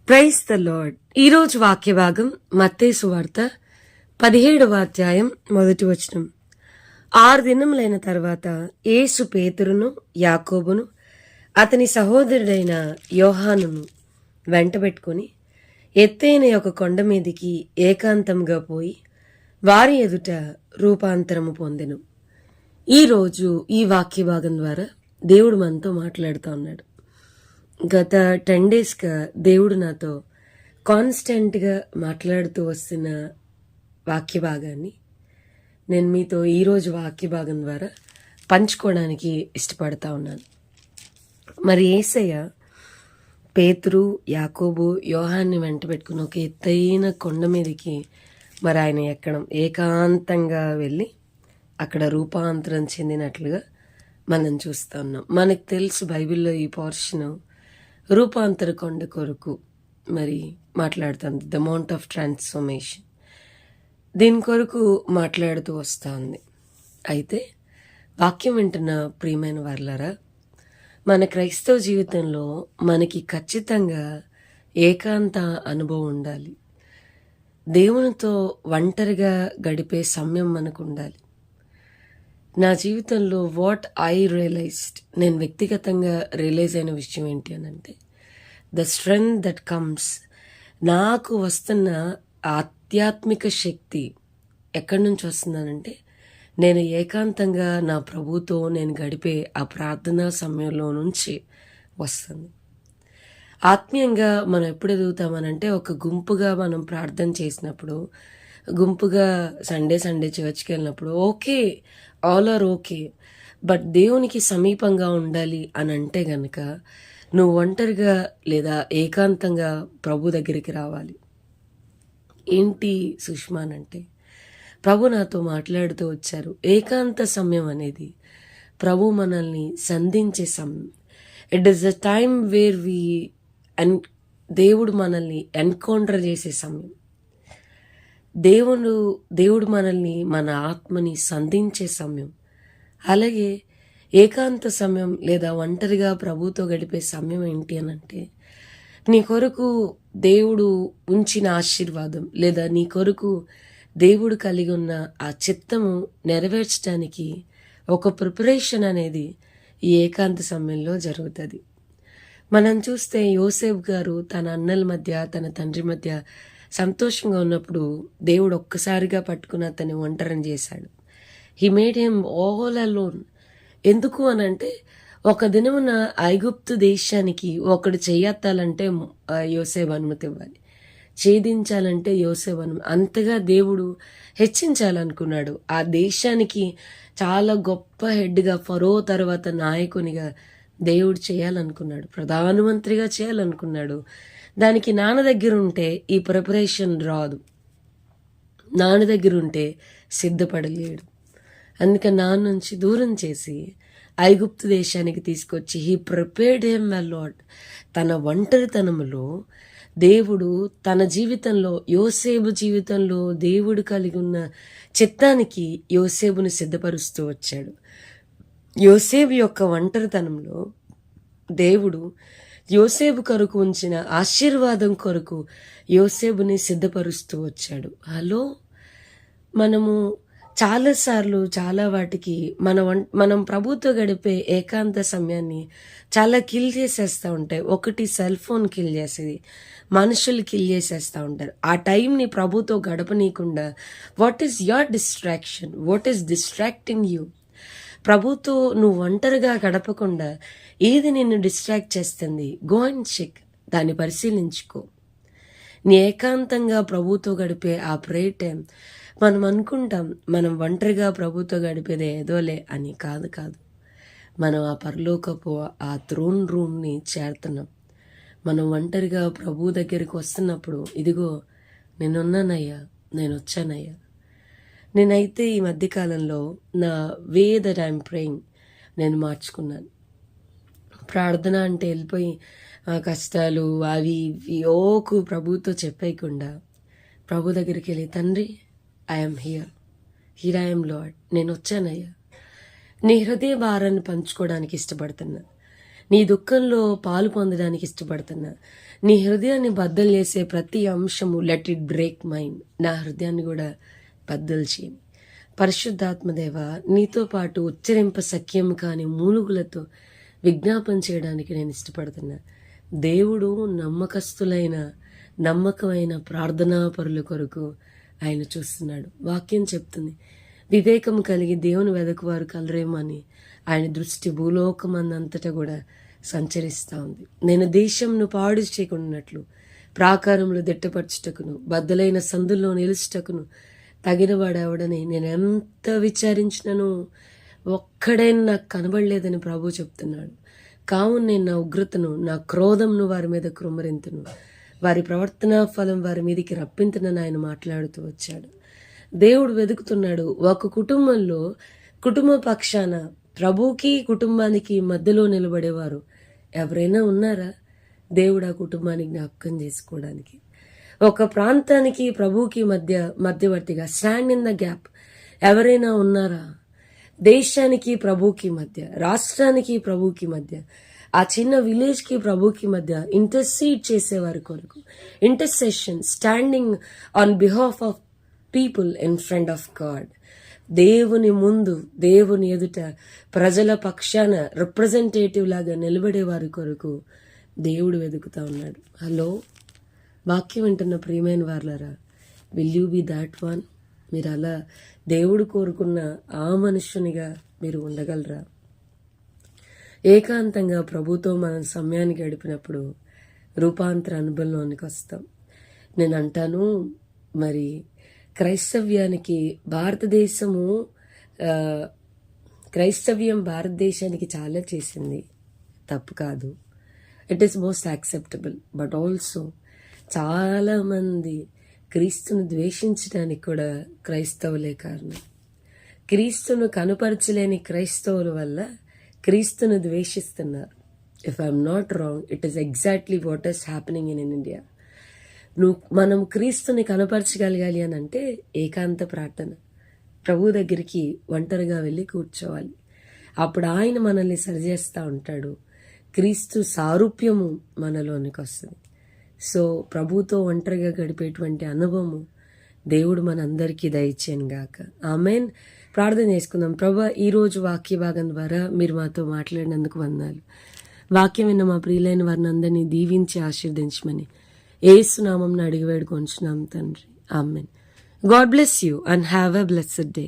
Praise the lord. ఈరోజు వాక్య భాగం మత్తయి సువార్త 17వ అధ్యాయం 1వ వచనం. 6 దినములైన తర్వాత యేసు పేతురును యాకోబును అతని సహోదరుడైన యోహానును వెంటబెట్టుకుని ఎత్తైన ఒక కొండ మీదికి ఏకాంతంగా పోయి వారి ఎదుట రూపాంతరము పొందెను. ఈరోజు ఈ వాక్య భాగం ద్వారా దేవుడు మనతో మాట్లాడుతూ ఉన్నాడు. గత 10 డేస్గా దేవుడు నాతో కాన్స్టెంట్గా మాట్లాడుతూ వస్తున్న వాక్య భాగాన్ని నేను మీతో ఈరోజు వాక్య భాగం ద్వారా పంచుకోవడానికి ఇష్టపడతా ఉన్నాను. మరి యేసయ్య పేతురు, యాకోబు, యోహాన్ని వెంట పెట్టుకుని ఒక ఎత్తైన కొండ మీదకి మరి ఆయన ఎక్కడం, ఏకాంతంగా వెళ్ళి అక్కడ రూపాంతరం చెందినట్లుగా మనం చూస్తూ ఉన్నాం. మనకు తెలుసు బైబిల్లో ఈ పోర్షన్ రూపాంతర కొండ కొరకు మరి మాట్లాడుతుంది, ద మౌంట్ ఆఫ్ ట్రాన్స్ఫర్మేషన్. దీని కొరకు మాట్లాడుతూ వస్తుంది. అయితే వాక్యం వింటున్న ప్రియమైన వారలారా, మన క్రైస్తవ జీవితంలో మనకి ఖచ్చితంగా ఏకాంత అనుభవం ఉండాలి. దేవునితో ఒంటరిగా గడిపే సమయం మనకు ఉండాలి. నా జీవితంలో వాట్ ఐ రియలైజ్డ్, నేను వ్యక్తిగతంగా రియలైజ్ అయిన విషయం ఏంటి అని అంటే, ద స్ట్రెంగ్త్ దట్ కమ్స్, నాకు వస్తున్న ఆధ్యాత్మిక శక్తి ఎక్కడి నుంచి వస్తుందనంటే, నేను ఏకాంతంగా నా ప్రభుతో నేను గడిపే ఆ ప్రార్థనా సమయంలో నుంచి వస్తుంది. ఆత్మీయంగా మనం ఎప్పుడు ఎదుగుతామనంటే, ఒక గుంపుగా మనం ప్రార్థన చేసినప్పుడు, గుంపుగా సండే చర్చ్కి వెళ్ళినప్పుడు okay, all are okay. But దేవునికి సమీపంగా ఉండాలి అని అంటే గనక నువ్వు ఒంటరిగా లేదా ఏకాంతంగా ప్రభు దగ్గరికి రావాలి. ఏంటి సుష్మాన్ అంటే, ప్రభు నాతో మాట్లాడుతూ వచ్చారు. ఏకాంత సమయం అనేది ప్రభు మనల్ని సంధించే సమయం. It is the time where దేవుడు మనల్ని ఎన్కౌంటర్ చేసే సమయం. దేవుడు మనల్ని, మన ఆత్మని సంధించే సమయం. అలాగే ఏకాంత సమయం లేదా ఒంటరిగా ప్రభుతో గడిపే సమయం ఏంటి అని అంటే, నీ కొరకు దేవుడు ఉంచిన ఆశీర్వాదం లేదా నీ కొరకు దేవుడు కలిగి ఉన్న ఆ చిత్తము నెరవేర్చడానికి ఒక ప్రిపరేషన్ అనేది ఈ ఏకాంత సమయంలో జరుగుతుంది. మనం చూస్తే యోసేపు గారు తన అన్నల మధ్య, తన తండ్రి మధ్య సంతోషంగా ఉన్నప్పుడు దేవుడు ఒక్కసారిగా పట్టుకుని అతన్ని ఒంటరిని చేశాడు. He made him all alone. ఎందుకు అనంటే, ఒక దినమున ఐగుప్తు దేశానికి ఒకడు చెయ్యెత్తాలంటే యోసేపు అనుమతి ఇవ్వాలి, ఛేదించాలంటే యోసేపు అనుమతి. అంతగా దేవుడు హెచ్చించాలనుకున్నాడు. ఆ దేశానికి చాలా గొప్ప హెడ్గా, ఫరో తర్వాత నాయకునిగా దేవుడు చేయాలనుకున్నాడు, ప్రధానమంత్రిగా చేయాలనుకున్నాడు. దానికి నాన్న దగ్గర ఉంటే ఈ ప్రిపరేషన్ రాదు, నాన్న దగ్గర ఉంటే సిద్ధపడలేడు. అందుకే నాన్న నుంచి దూరం చేసి ఐగుప్తు దేశానికి తీసుకొచ్చి he prepared him a lot. తన ఒంటరితనములో దేవుడు తన జీవితంలో, యోసేపు జీవితంలో దేవుడు కలిగి ఉన్న చిత్తానికి యోసేపుని సిద్ధపరుస్తూ వచ్చాడు. యోసేపు యొక్క ఒంటరితనంలో దేవుడు యోసేపు కొరకు ఉంచిన ఆశీర్వాదం కొరకు యోసేపుని సిద్ధపరుస్తూ వచ్చాడు. హలో, మనము చాలాసార్లు చాలా వాటికి మనం ప్రభుతో గడిపే ఏకాంత సమయాన్ని చాలా కిల్ చేసేస్తూ ఉంటాయి. ఒకటి సెల్ ఫోన్ కిల్ చేసేది, మనుషులు కిల్ చేసేస్తూ ఉంటారు. ఆ టైంని ప్రభుతో గడపనీయకుండా what is your distraction, what is distracting you? ప్రభుతో నువ్వు ఒంటరిగా గడపకుండా ఏది నిన్ను డిస్ట్రాక్ట్ చేస్తుంది? గో అండ్ చెక్, దాన్ని పరిశీలించుకో. నీ ఏకాంతంగా ప్రభుతో గడిపే ఆ ప్రేయర్ టైం, మనం అనుకుంటాం మనం ఒంటరిగా ప్రభుతో గడిపేది ఏదోలే అని. కాదు, మనం ఆ పరలోకపు ఆ థ్రోన్ రూమ్ని చేరుతున్నాం. మనం ఒంటరిగా ప్రభు దగ్గరికి వస్తున్నప్పుడు, ఇదిగో నేనున్నానయ్యా, నేను వచ్చానయ్యా. నేనైతే ఈ మధ్యకాలంలో నా వే దట్ ఐఎమ్ ప్రేయింగ్ నేను మార్చుకున్నాను. ప్రార్థన అంటే వెళ్ళిపోయి కష్టాలు అవి ఓకు ప్రభుతో చెప్పేయకుండా ప్రభు దగ్గరికి వెళ్ళి, తండ్రి ఐఎమ్ హియర్ ఐఎమ్ లార్డ్, నేను వచ్చానయ్యా, నీ హృదయ భారాన్ని పంచుకోవడానికి ఇష్టపడుతున్నా, నీ దుఃఖంలో పాలు పొందడానికి ఇష్టపడుతున్నా. నీ హృదయాన్ని బద్దలు చేసే ప్రతి అంశము లెట్ ఇట్ బ్రేక్ మైండ్. నా హృదయాన్ని కూడా బద్దలు చేయని. పరిశుద్ధాత్మదేవ, నీతో పాటు ఉచ్చరింప సఖ్యం కాని మూలుగులతో విజ్ఞాపన చేయడానికి నేను ఇష్టపడుతున్నా. దేవుడు నమ్మకస్తులైన నమ్మకమైన ప్రార్థనా పరుల కొరకు ఆయన చూస్తున్నాడు. వాక్యం చెప్తుంది, వివేకం కలిగి దేవుని వెదకువారు కలరేమో అని ఆయన దృష్టి భూలోకమందంతటా కూడా సంచరిస్తూ ఉంది. నేను దేశంను పాడు చేయకున్నట్లు ప్రాకారంలో దిట్టపరచుటకును బద్దలైన సందుల్లో నిలుచుటకును తగినవాడెవడని నేను ఎంత విచారించినను ఒక్కడైనా నాకు కనబడలేదని ప్రభు చెప్తున్నాడు. కావున నేను నా ఉగ్రతను నా క్రోధంను వారి మీద కృమ్మరింతును, వారి ప్రవర్తనా ఫలం వారి మీదకి రప్పింతునని ఆయన మాట్లాడుతూ వచ్చాడు. దేవుడు వెతుకుతున్నాడు. ఒక కుటుంబంలో కుటుంబ పక్షాన ప్రభుకి కుటుంబానికి మధ్యలో నిలబడేవారు ఎవరైనా ఉన్నారా? దేవుడు ఆ కుటుంబాన్ని జ్ఞాపకం చేసుకోవడానికి ఒక ప్రాంతానికి ప్రభుకి మధ్యవర్తిగా స్టాండ్ ఇన్ ద గ్యాప్ ఎవరైనా ఉన్నారా? దేశానికి ప్రభుకి మధ్య, రాష్ట్రానికి ప్రభుకి మధ్య, ఆ చిన్న విలేజ్కి ప్రభుకి మధ్య ఇంటర్సీడ్ చేసేవారి కొరకు, intercession, standing on behalf of people in front of God. దేవుని ముందు, దేవుని ఎదుట ప్రజల పక్షాన రిప్రజెంటేటివ్ లాగా నిలబడే వారి కొరకు దేవుడు వెతుకుతా ఉన్నాడు. హలో, వాక్యం వింటున్న ప్రియమైన వార్లారా, will you be that one? మీరు అలా దేవుడు కోరుకున్న ఆ మనుష్యునిగా మీరు ఉండగలరా? ఏకాంతంగా ప్రభుతో మనం సమయాన్ని గడిపినప్పుడు రూపాంతర అనుభవంలోనికి వస్తాం. నేను అంటాను, మరి క్రైస్తవ్యం భారతదేశానికి చాలా చేసింది, తప్పు కాదు. It is most acceptable. But also చాలామంది క్రీస్తును ద్వేషించడానికి కూడా క్రైస్తవులే కారణం. క్రీస్తును కనుపరచలేని క్రైస్తవుల వల్ల క్రీస్తును ద్వేషిస్తున్నారు. If I'm not wrong, it is exactly what is happening in India. మనం క్రీస్తుని కనపరచగలగాలి అని అంటే ఏకాంత ప్రార్థన, ప్రభు దగ్గరికి ఒంటరిగా వెళ్ళి కూర్చోవాలి. అప్పుడు ఆయన మనల్ని సరిచేస్తూ ఉంటాడు. క్రీస్తు సారూప్యము మనలోనికి వస్తుంది. సో ప్రభుతో ఒంటరిగా గడిపేటువంటి అనుభవము దేవుడు మనందరికీ దయచేయను గాక. ఆమేన్. ప్రార్థన చేసుకుందాం. ప్రభా, ఈరోజు వాక్య భాగం ద్వారా మీరు మాతో మాట్లాడినందుకు వందనాలు. వాక్యం విన్న మా ప్రియులైన వారిని అందరినీ దీవించి ఆశీర్వదించమని యేసు నామమున అడిగి వేడుకొంచున్నాం తండ్రి. Amen. God bless you and have a blessed day.